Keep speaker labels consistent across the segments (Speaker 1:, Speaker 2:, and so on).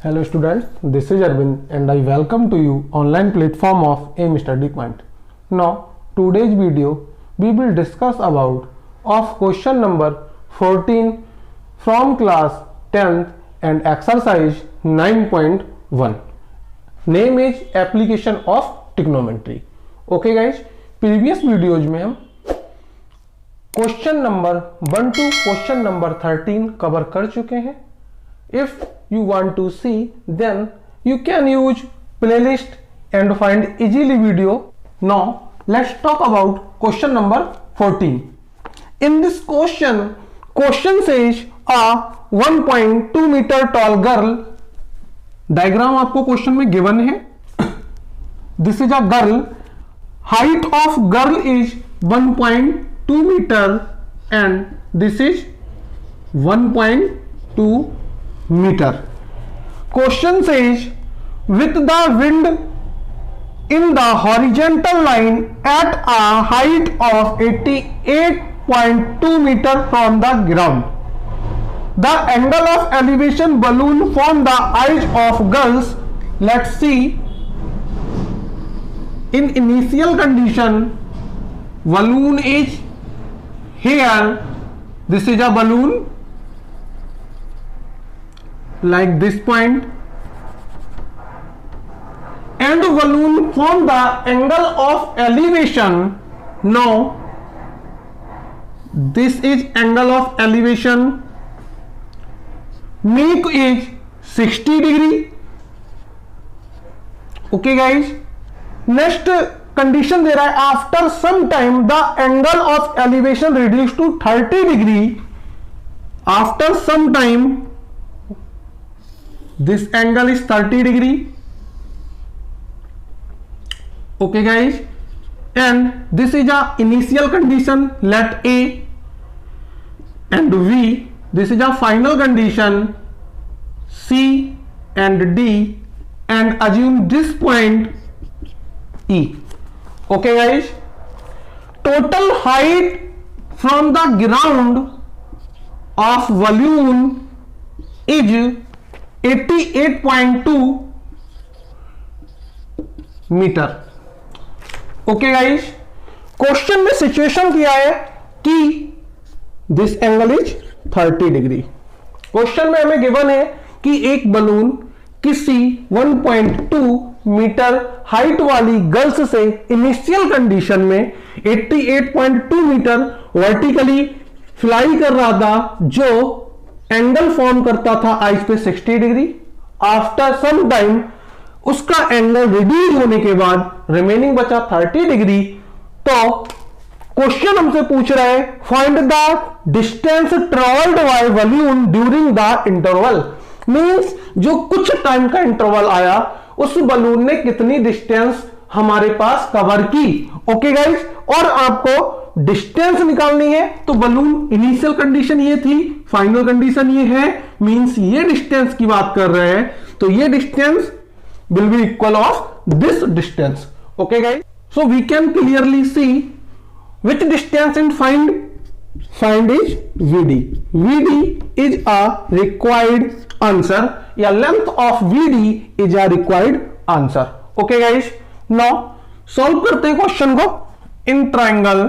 Speaker 1: Hello students, this is Arvind and I welcome to you online platform of AIM Study Point. Now today's video we will discuss about of question number 14 from class 10th and exercise 9.1. Name is application of trigonometry. Okay guys, previous videos में हम question number 1 to question number 13 cover कर चुके हैं. If you want to see, then you can use playlist and find easily video. Now let's talk about question number 14. In this question says a 1.2 meter tall girl. Diagram आपको question में given है. This is a girl. Height of girl is 1.2 meter and this is 1.2 meter. Question says with the wind in the horizontal line at a height of 88.2 meter from the ground, the angle of elevation balloon from the eyes of girls. Let's see. In initial condition, balloon is here. This is a balloon like this point, and balloon from the angle of elevation. Now this is angle of elevation, make is 60 degree. Okay guys, next condition दे रहा है after some time the angle of elevation reduce to 30 degree. After some time this angle is 30 degree. Okay guys, and this is a initial condition, let A and V. This is a final condition, C and D, and assume this point E. Okay guys, total height from the ground of balloon is 88.2 metre. Okay guys, question में situation किया है कि this angle is 30 degree. Question में हमें given है कि एक balloon किसी 1.2 मीटर हाइट वाली गर्ल्स से इनिशियल कंडीशन में 88.2 मीटर वर्टिकली फ्लाई कर रहा था, जो एंगल फॉर्म करता था आइस पे 60 डिग्री. आफ्टर सम टाइम उसका एंगल रिड्यूस होने के बाद रिमेनिंग बचा 30 डिग्री. तो क्वेश्चन हमसे पूछ रहा है find the distance travelled by balloon during the interval. Means जो कुछ टाइम का इंटरवल आया उस बलून ने कितनी डिस्टेंस हमारे पास कवर की. ओके गाइस, और आपको डिस्टेंस निकालनी है. तो बलून इनिशियल कंडीशन ये थी, फाइनल कंडीशन ये है, मींस ये डिस्टेंस की बात कर रहे हैं. तो ये distance will be equal of this distance. Okay guys, so we can clearly see which distance in find is VD. VD is a required answer, या length of VD is a required answer. Okay guys, now solve करते हैं question को. In triangle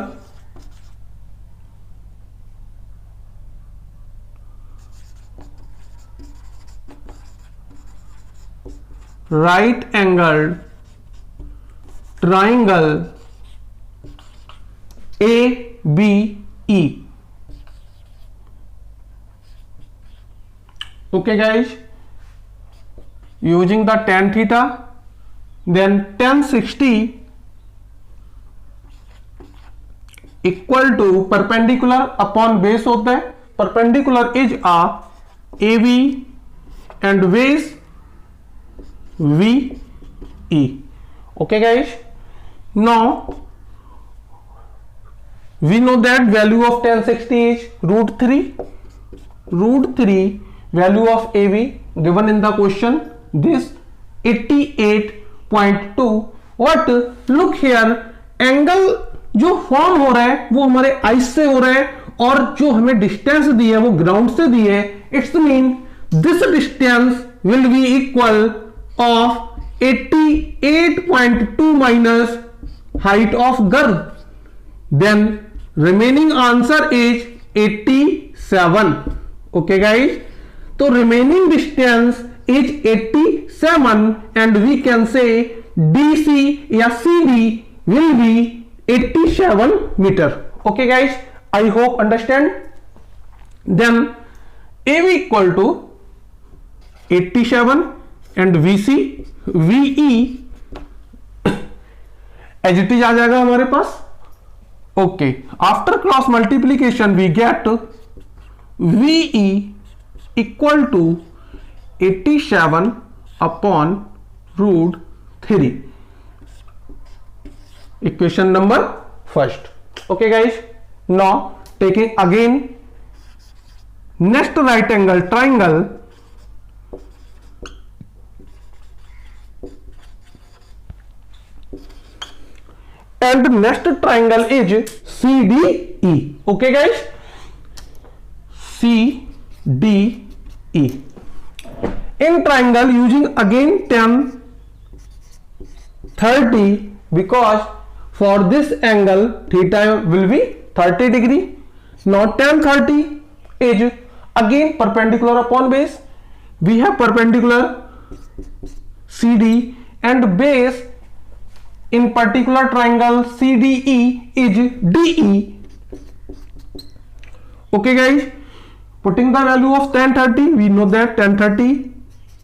Speaker 1: right angled triangle ABE. Okay guys, using the tan theta, then tan 60 equal to perpendicular upon base होता है. Perpendicular is a AB and base VE. Okay guys, now we know that value of tan 60 is √3. √3 value of AB given in the question, this 88.2. What? Look here, angle जो form हो रहा है वो हमारे ice से हो रहा है, और जो हमें डिस्टेंस दी है वो ग्राउंड से दी है. It's mean this distance will be equal of 88.2 minus height of girth. Then remaining answer is 87. Okay guys, so remaining distance is 87 and we can say DC या CD will be 87 meter. Okay guys, I hope understand. Then AB equal to 87 and VC VE as it is आ जाएगा हमारे पास. Okay, after cross multiplication we get VE equal to 87 upon root 3. Equation number first. Okay guys, now taking again next right angle triangle, and next triangle is CDE. Okay guys, CDE. In triangle using again 10 30 because for this angle theta will be 30 degree. Now tan 30 is again perpendicular upon base. We have perpendicular CD and base in particular triangle CDE is DE. Okay guys, putting the value of tan 30, we know that tan 30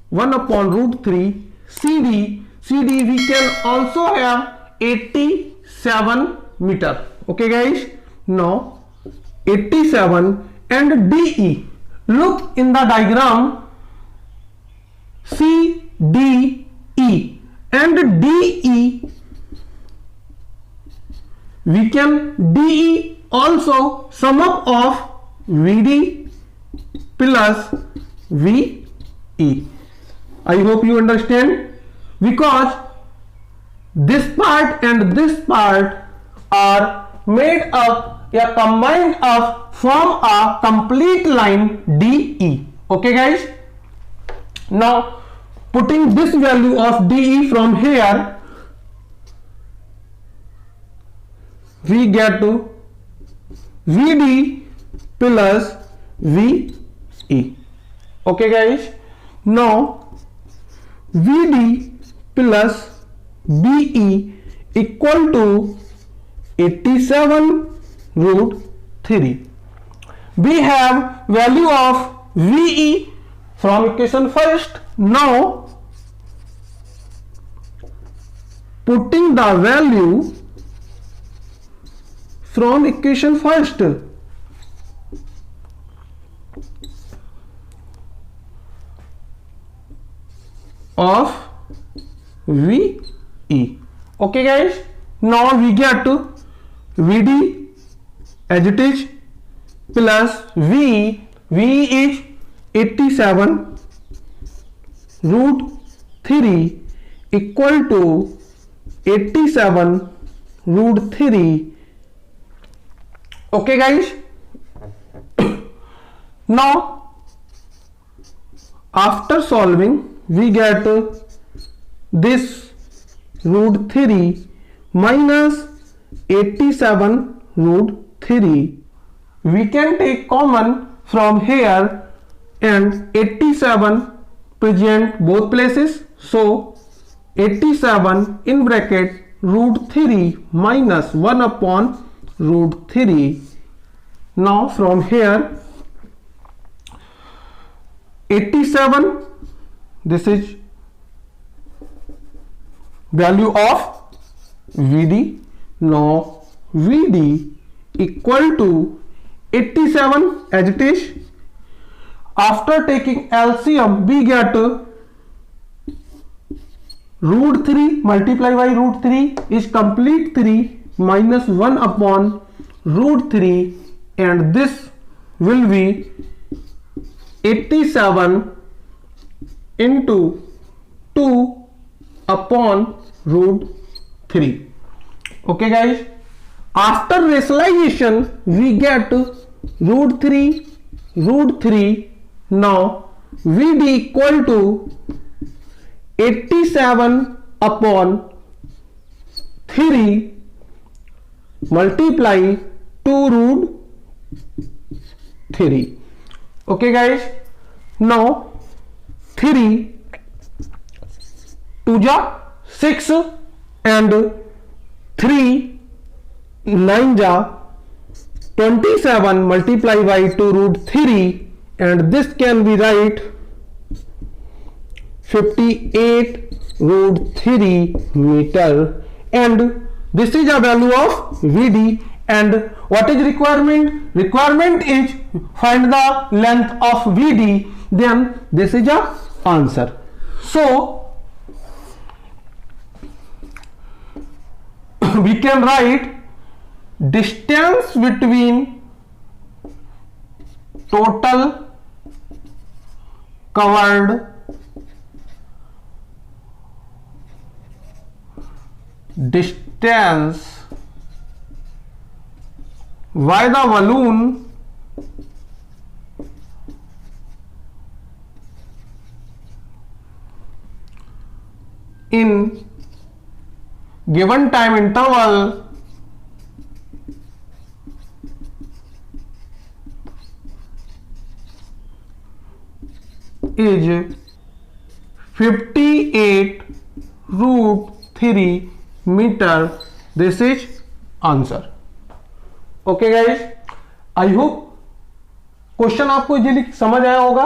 Speaker 1: 1 upon root 3 CD we can also have 87 meter. Okay guys, now 87 and DE, look in the diagram CDE and DE, we can DE also sum up of VD plus VE. I hope you understand, because this part and this part are made up or combined up form a complete line DE. Okay guys, now putting this value of DE from here, we get to VD plus VE. Okay guys, now VD plus BE equal to 87 root 3. We have value of VE from equation first. Now putting the value from equation first of VE. Okay guys, now we get to VD as it is plus VE. VE is 87 root 3 equal to 87 root 3. Okay guys, now after solving we get this root 3 minus 87 root 3. We can take common from here and 87 present both places, so 87 in bracket root 3 minus 1 upon root 3. Now from here 87, this is value of VD. Now VD equal to 87 as it is. After taking LCM we get root 3 multiply by root 3 is complete 3 minus 1 upon root 3, and this will be 87 into 2 upon root 3. Okay guys, after rationalization we get root 3 root 3. Now VD equal to 87 upon 3 multiply 2 root 3. Okay guys, now 3 2 ja 6 and 3 9 ja 27 multiply by 2 root 3, and this can be right 58 root 3 meter, and this is a value of VD. And what is requirement? Requirement is find the length of VD, then this is a answer. So we can write distance between total covered distance by the balloon in given time interval is 58 root 3 meter. This is answer. Okay guys, I hope question आपको easily समझ आया होगा.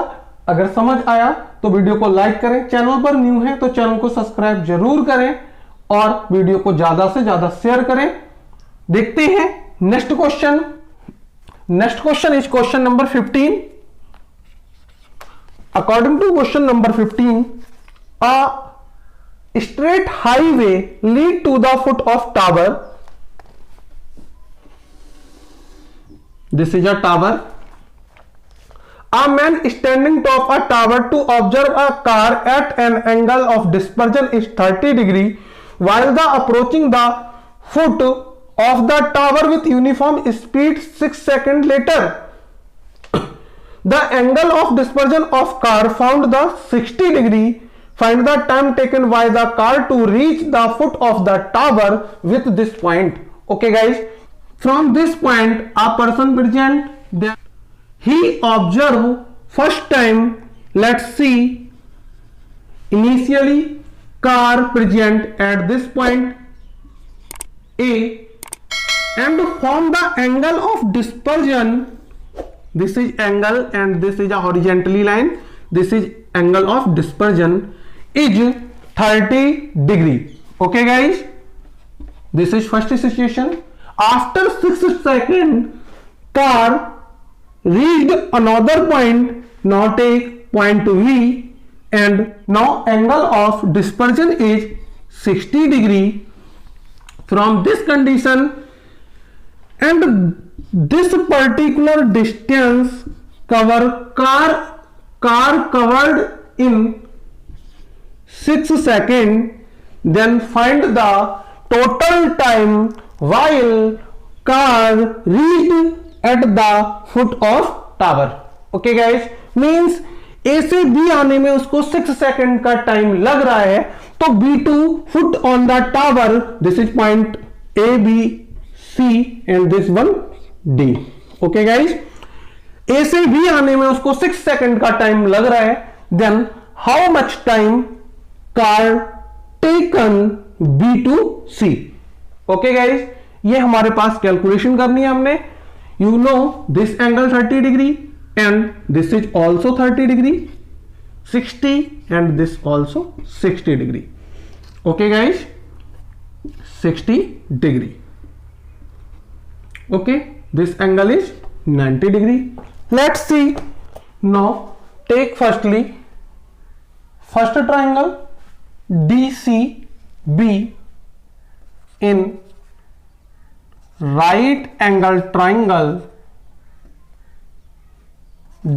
Speaker 1: अगर समझ आया तो video को like करें, चैनल पर न्यू है तो चैनल को सब्सक्राइब जरूर करें और वीडियो को ज्यादा से ज्यादा शेयर करें. देखते हैं next question. Next question is question number 15. According to question number 15, a straight highway lead to the foot of tower. This is a tower. A man standing top a tower to observe a car at an angle of dispersion is 30 degree while the approaching the foot of the tower with uniform speed 6 seconds later. The angle of dispersion of car found the 60 degree. Find the time taken by the car to reach the foot of the tower with this point. Okay guys, from this point a person present that he observe first time. Let's see, initially car present at this point A and from the angle of dispersion, this is angle and this is a horizontally line, this is angle of dispersion is 30 degree. Okay guys, this is first situation. After 6 seconds, car reached another point. Now take point V, and now angle of dispersion is 60 degree. From this condition and this particular distance car covered in 6 seconds, then find the total time while car reached at the foot of tower. Okay guys, means A से B आने में उसको 6 second का time लग रहा है, तो B2 foot on the tower, this is point A, B, C and this one D. Okay guys, A से B आने में उसको 6 सेकंड का टाइम लग रहा है, then how much time car taken B to C. Okay guys, ये हमारे पास कैलकुलेशन करनी है हमने. You know this angle 30 degree and this is also 30 degree, 60 and this also 60 degree. Okay guys, 60 degree. Okay, this angle is 90 degree. Let's see now. Take firstly first triangle DCB in right angle triangle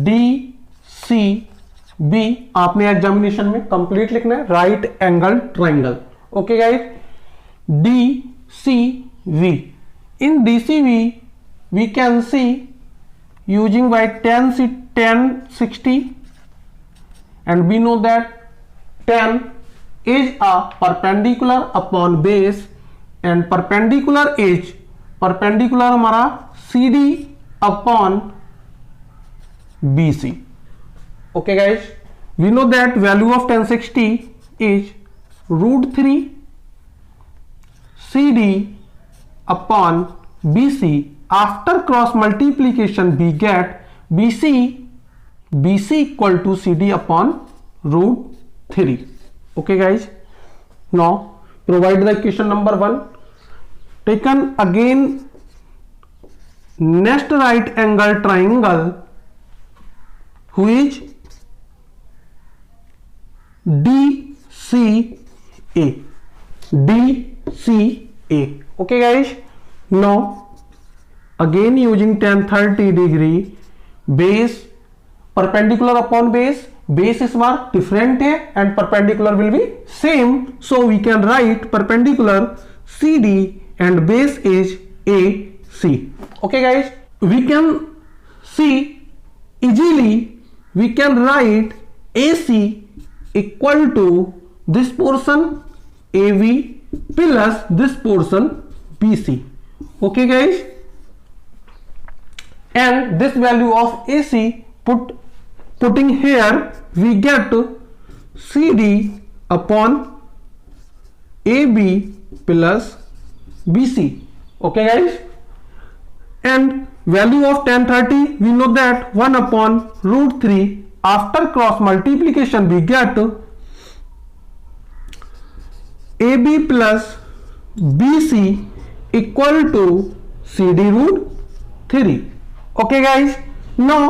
Speaker 1: DCB. आपने examination में complete लिखना है right angle triangle. Okay guys, DCB. In DCB we can see using by 10 60 and we know that 10 is a perpendicular upon base and perpendicular हमारा CD upon BC. Okay guys, we know that value of 1060 is root 3 CD upon BC. After cross multiplication we get BC equal to CD upon root 3. Okay guys, now provide the equation number 1. Taken again next right angle triangle which DCA. Okay guys, now again using tan 30 degree base perpendicular upon base इस बार different है and perpendicular will be same, so we can write perpendicular CD and base is AC. Okay guys, we can see easily, we can write AC equal to this portion AV plus this portion BC. Okay guys, and this value of AC putting here we get CD upon AB plus BC. Okay guys, and value of tan 30 we know that 1 upon root 3. After cross multiplication we get AB plus BC equal to CD root 3. Okay guys, now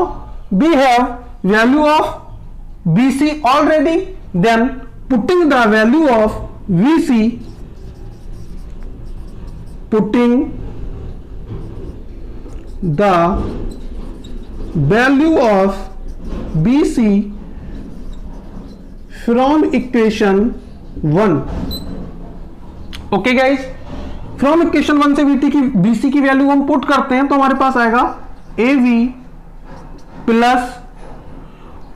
Speaker 1: we have value of BC already, then putting the value of VC, putting the value of BC from equation 1. Okay guys, from equation 1 से BC की value हम put करते हैं तो हमारे पास आएगा AV plus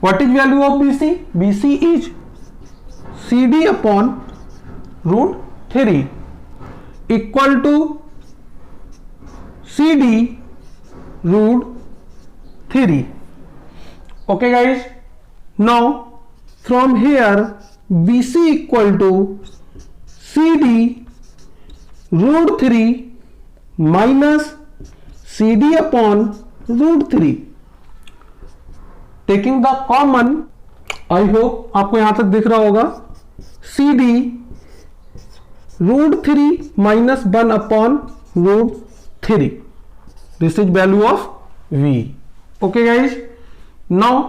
Speaker 1: what is value of BC? BC is CD upon root 3 equal to CD root 3. Okay guys, now from here BC equal to CD root 3 minus CD upon root 3. Taking the common, I hope आपको यहां तक दिख रहा होगा, CD root 3 minus 1 upon root 3. This is value of V. Okay guys, now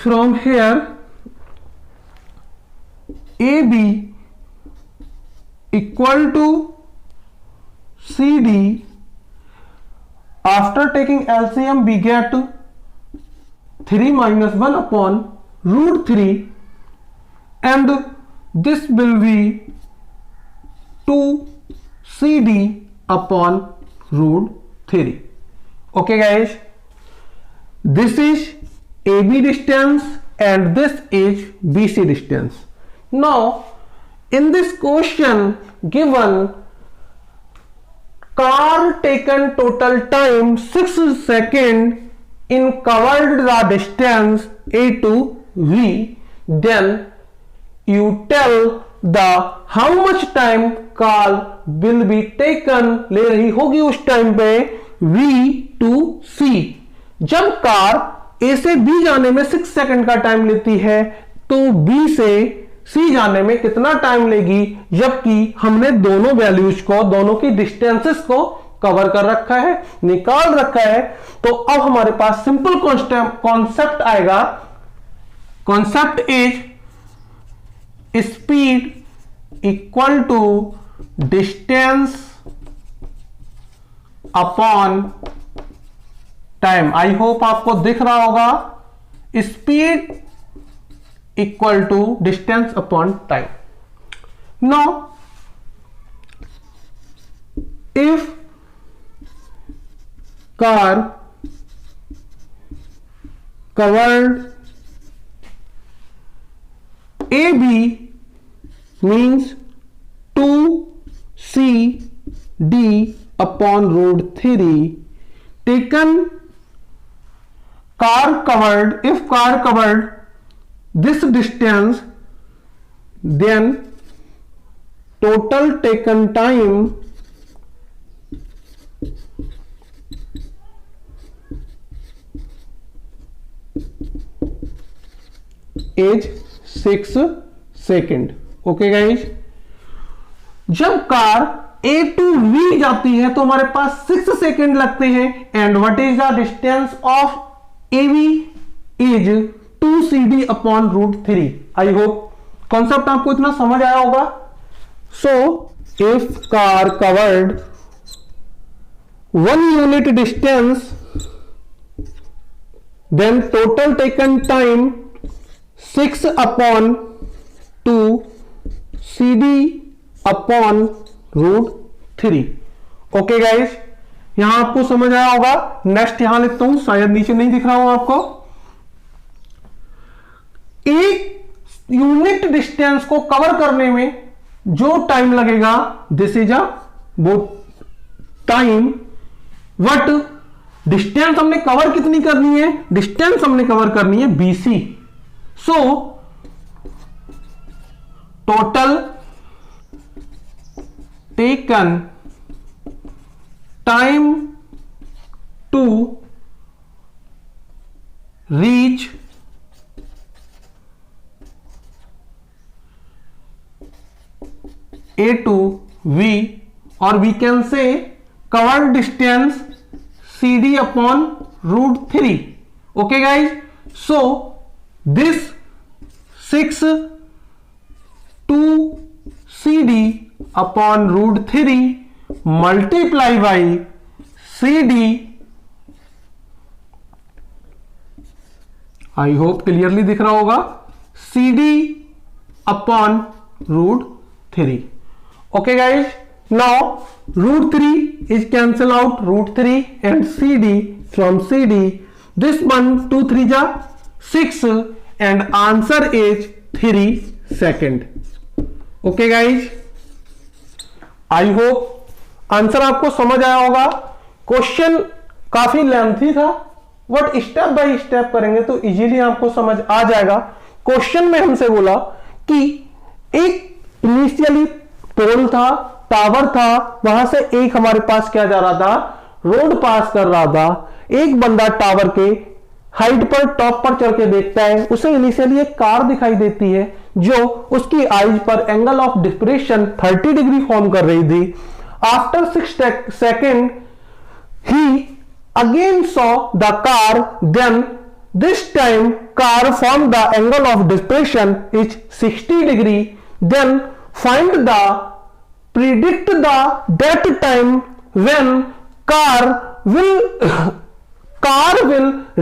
Speaker 1: from here AB equal to CD. After taking LCM we get 3 minus 1 upon root 3 and this will be 2 CD upon root 3. Okay guys, this is AB distance and this is BC distance. Now in this question given car taken total time 6 seconds in covered the distance A to V, then you tell the how much time car will be taken, ले रही होगी उस time पे V to C. जब car A से B जाने में 6 second का टाइम लेती है तो B से C जाने में कितना टाइम लेगी, जबकि हमने दोनों वैल्यूज को, दोनों की डिस्टेंसेस को कवर कर रखा है, निकाल रखा है. तो अब हमारे पास सिंपल कॉन्सेप्ट आएगा. Concept is speed equal to distance upon time. I hope आपको दिख रहा होगा. Speed equal to distance upon time. Now if car covered AB means 2CD upon root 3 taken car covered, if car covered this distance, then total taken time is 6 second. Okay guys, जब car A to V जाती है तो हमारे पास 6 second लगते हैं। And what is the distance of AB is 2CD upon root 3। I hope concept आपको इतना समझ आया होगा। So if car covered 1 unit distance, then total taken time 6 upon 2 CD upon root 3। Okay guys, यहां आपको समझ आया होगा। नेक्स्ट यहां लिखता हूं, शायद नीचे नहीं दिख रहा हूं आपको। एक यूनिट डिस्टेंस को कवर करने में जो टाइम लगेगा, दिस इज अ वो टाइम। बट डिस्टेंस हमने कवर कितनी करनी है? डिस्टेंस हमने कवर करनी है BC। So total taken time to reach A to V, or we can say covered distance CD upon root 3. Okay guys, so this 6 2CD upon root 3 multiply by CD, I hope clearly दिख रहा होगा, CD upon root 3. Okay guys, now root 3 is cancel out root 3 and CD from CD. This 1 2 3 ja 6 and answer is 3 second. Okay guys, I hope answer आपको समझ आया होगा। Question काफी lengthy था, but step by step करेंगे तो easily आपको समझ आ जाएगा। क्वेश्चन में हमसे बोला कि एक इनिशियली पोल था, टावर था, वहां से एक हमारे पास क्या जा रहा था, रोड पास कर रहा था। एक बंदा टावर के हाइट पर, टॉप पर चढ़ के देखता है, उसे इनिशियली एक कार दिखाई देती है जो उसकी आईज पर angle of depression 30 degree form कर रही थी। After 6 second he again saw the car, then this time car formed the angle of depression is 60 degree, then predict the that time when car will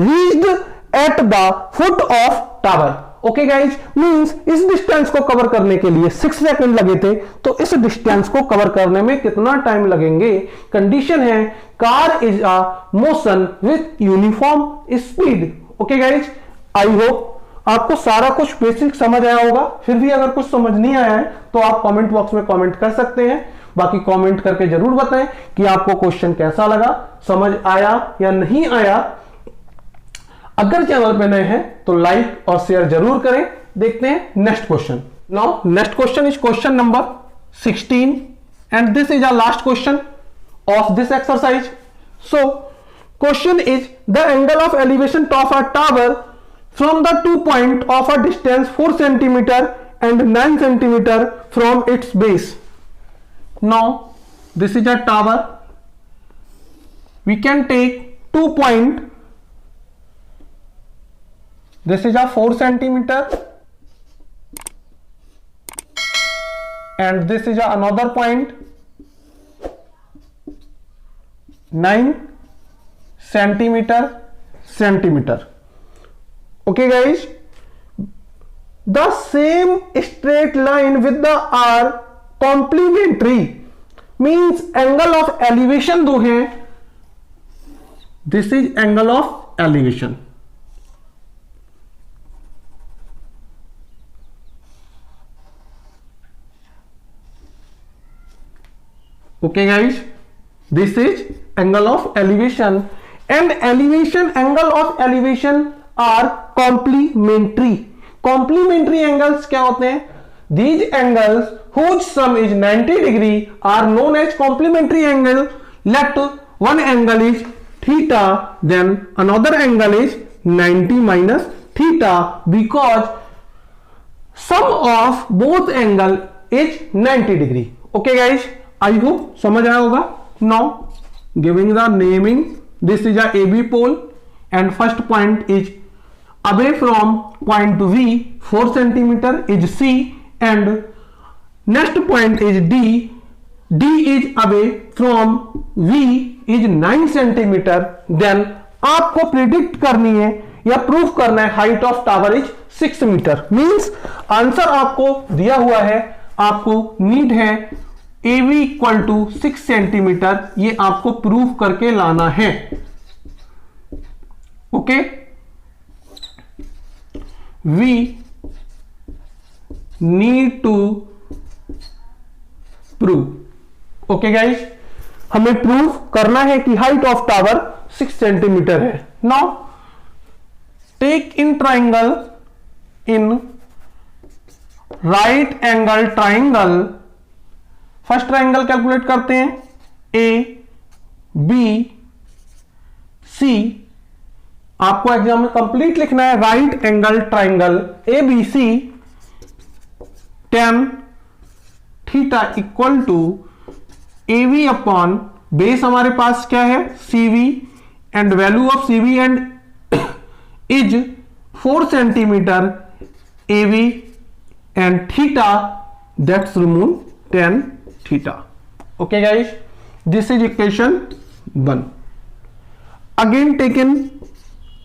Speaker 1: reach at the foot of tower. Okay guys, means इस distance को cover करने के लिए 6 second लगे थे, तो इस distance को कवर करने में कितना टाइम लगेंगे? कंडीशन है car is a motion with uniform speed. Okay guys, I hope आपको सारा कुछ बेसिक समझ आया होगा। फिर भी अगर कुछ समझ नहीं आया है तो आप कमेंट बॉक्स में कमेंट कर सकते हैं। बाकी कमेंट करके जरूर बताएं कि आपको क्वेश्चन कैसा लगा, समझ आया या नहीं आया। अगर चैनल पे नए हैं तो लाइक और शेयर जरूर करें। देखते हैं next question. Now next question is question number 16 and this is a last question of this exercise. So question is the angle of elevation of a tower from the 2 point of a distance 4 centimetre and 9 centimetre from its base. Now this is a tower, we can take 2 point, this is a 4 centimeter and this is another point 9 centimeter. Okay guys, the same straight line with the are complementary, means angle of elevation दो हैं, this is angle of elevation. Okay guys, this is angle of elevation, and elevation, angle of elevation are complementary. Complementary angles क्या होते हैं? These angles whose sum is 90 degree are known as complementary angle. Let one angle is theta, then another angle is 90 minus theta, because sum of both angle is 90 degree. Okay guys, I hope समझ आया होगा. Now giving the naming, this is a AB pole and first point is away from point V 4 centimeter is C, and next point is D. D is away from V is 9 centimeter. Then आपको predict करनी है या proof करना है height of tower is 6 metre. Means answer आपको दिया हुआ है, आपको नीड है AV इक्वल टू 6 सेंटीमीटर. ये आपको प्रूफ करके लाना है. Okay, we need to prove. Okay guys, हमें प्रूव करना है कि हाइट ऑफ टावर 6 सेंटीमीटर है. Now take in triangle, in right angle triangle, first triangle calculate करते हैं. ए बी सी, आपको एग्जाम में कंप्लीट लिखना है. Right angle triangle A B C, tan theta equal to AV upon base हमारे पास क्या है CV, and value of CV and is 4 centimetre. AV and theta that's remove tan theta. Okay guys, this is equation 1. Again taken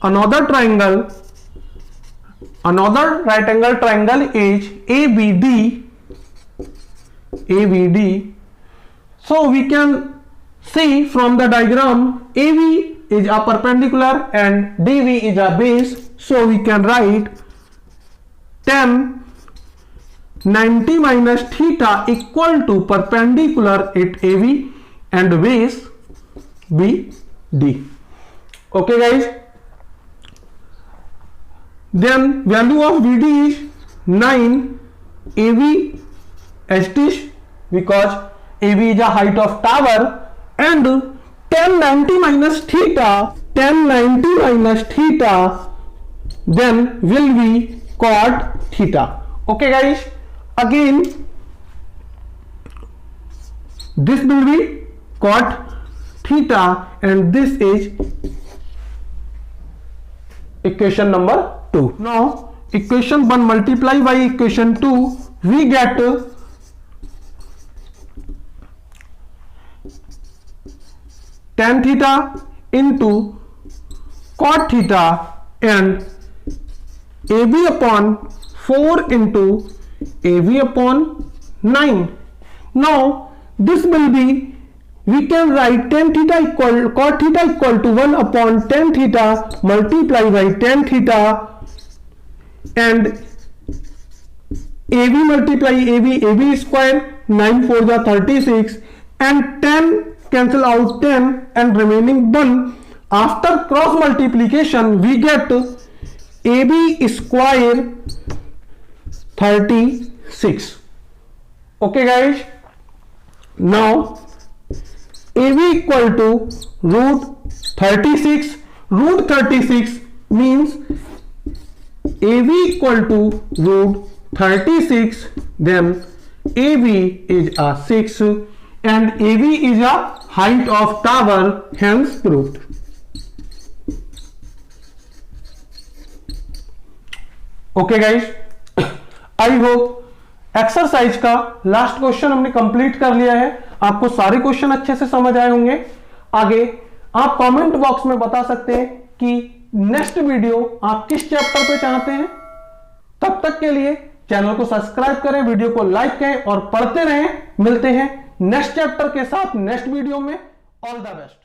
Speaker 1: another triangle, another right angle triangle is ABD. So we can see from the diagram, AV is a perpendicular and DV is a base. So we can write tan 90 minus theta equal to perpendicular at AV and base BD. Okay guys, then value of BD is 9. AV as this, because AV is a height of tower, and tan 90 minus theta, then will be cot theta. Okay guys, again this will be cot theta, and this is equation number 2. Now equation 1 multiply by equation 2, we get tan theta into cot theta, and AB upon 4 into AV upon 9. Now this will be, we can write tan theta equal, cot theta equal to 1 upon tan theta multiply by tan theta, and AB multiply AB square, 9 4 जा 36, and 10 cancel out 10 and remaining 1. After cross multiplication we get AB square 36. Okay guys, now AB equal to root 36. Root 36 means AB equal to root 36, then AB is a 6 and AB is a height of tower, hence proved. Okay guys, I hope exercise का last question हमने complete कर लिया है. आपको सारे question अच्छे से समझ आए होंगे. आगे आप कमेंट बॉक्स में बता सकते हैं कि नेक्स्ट वीडियो आप किस चैप्टर पे चाहते हैं. तब तक के लिए चैनल को सब्सक्राइब करें, वीडियो को लाइक करें और पढ़ते रहें. मिलते हैं नेक्स्ट चैप्टर के साथ नेक्स्ट वीडियो में. All the best.